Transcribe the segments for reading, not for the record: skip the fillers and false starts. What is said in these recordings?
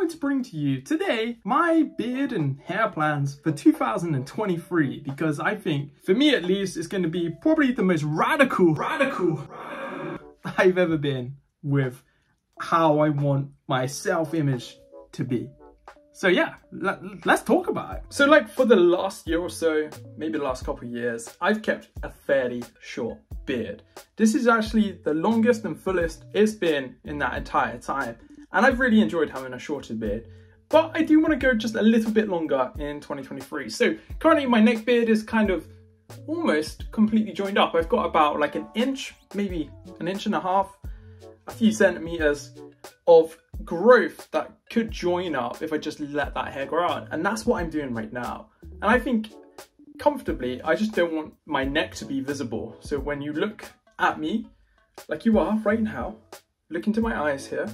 going to bring to you today my beard and hair plans for 2023, because I think, for me at least, it's going to be probably the most radical I've ever been with how I want my self-image to be. So yeah, let's talk about it. So like for the last year or so, maybe the last couple of years, I've kept a fairly short beard. This is actually the longest and fullest it's been in that entire time. And I've really enjoyed having a shorter beard. But I do want to go just a little bit longer in 2023. So currently my neck beard is kind of almost completely joined up. I've got about like an inch, maybe an inch and a half, a few centimeters of growth that could join up if I just let that hair grow out. And that's what I'm doing right now. And I think comfortably, I just don't want my neck to be visible. So when you look at me, like you are right now, look into my eyes here,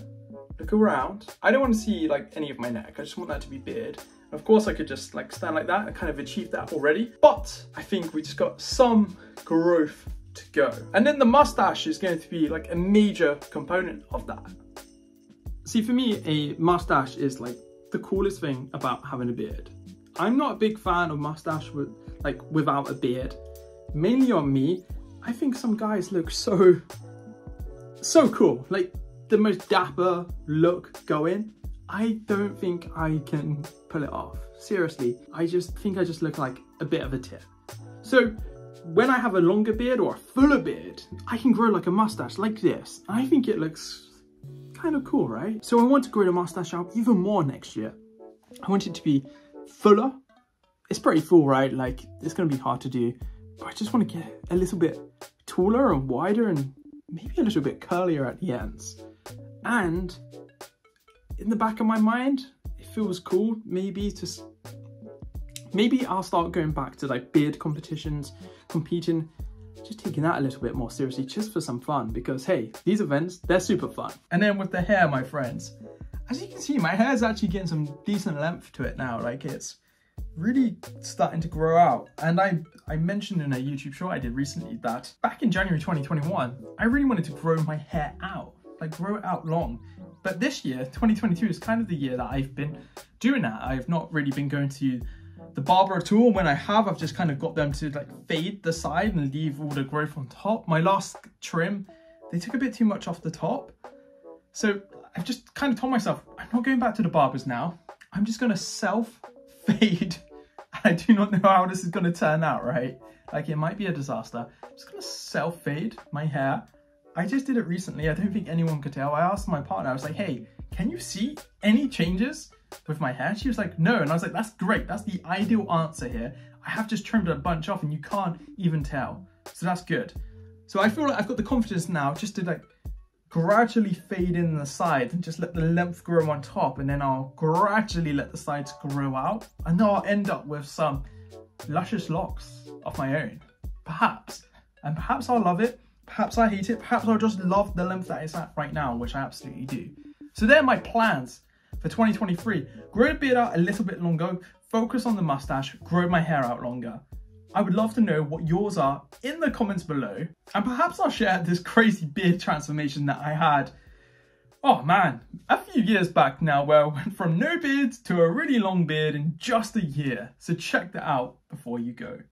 look around. I don't want to see like any of my neck. I just want that to be beard. And of course I could just like stand like that and kind of achieve that already. But I think we just got some growth to go. And then the mustache is going to be like a major component of that. See, for me, a mustache is like the coolest thing about having a beard. I'm not a big fan of mustache without a beard. Mainly on me, I think some guys look so cool. Like the most dapper look going. I don't think I can pull it off. Seriously, I just think I just look like a bit of a tit. So when I have a longer beard or a fuller beard, I can grow like a mustache like this. I think it looks kind of cool, right? So I want to grow the mustache out even more next year. I want it to be fuller. It's pretty full, right? Like it's gonna be hard to do, but I just want to get a little bit taller and wider and maybe a little bit curlier at the ends. And in the back of my mind, it feels cool. Maybe I'll start going back to like beard competitions, competing, just taking that a little bit more seriously, just for some fun, because hey, these events, they're super fun. And then with the hair, my friends, as you can see, my hair is actually getting some decent length to it now. Like it's really starting to grow out. And I mentioned in a YouTube show I did recently that back in January 2021, I really wanted to grow my hair out, like grow it out long. But this year, 2022, is kind of the year that I've been doing that. I've not really been going to the barber at all. When I have, I've just kind of got them to like fade the side and leave all the growth on top. My last trim, they took a bit too much off the top. So I've just kind of told myself, I'm not going back to the barbers now. I'm just going to self-fade. I do not know how this is going to turn out, right? Like it might be a disaster. I'm just going to self-fade my hair. I just did it recently. I don't think anyone could tell. I asked my partner, I was like, hey, can you see any changes with my hair? She was like, no. And I was like, that's great. That's the ideal answer here. I have just trimmed a bunch off and you can't even tell. So that's good. So I feel like I've got the confidence now just to like gradually fade in the sides and just let the length grow on top. And then I'll gradually let the sides grow out. And then I'll end up with some luscious locks of my own. Perhaps. And perhaps I'll love it. Perhaps I hate it. Perhaps I'll just love the length that it's at right now, which I absolutely do. So they're my plans for 2023. Grow the beard out a little bit longer, focus on the mustache, grow my hair out longer. I would love to know what yours are in the comments below. And perhaps I'll share this crazy beard transformation that I had, oh man, a few years back now, where I went from no beard to a really long beard in just a year. So check that out before you go.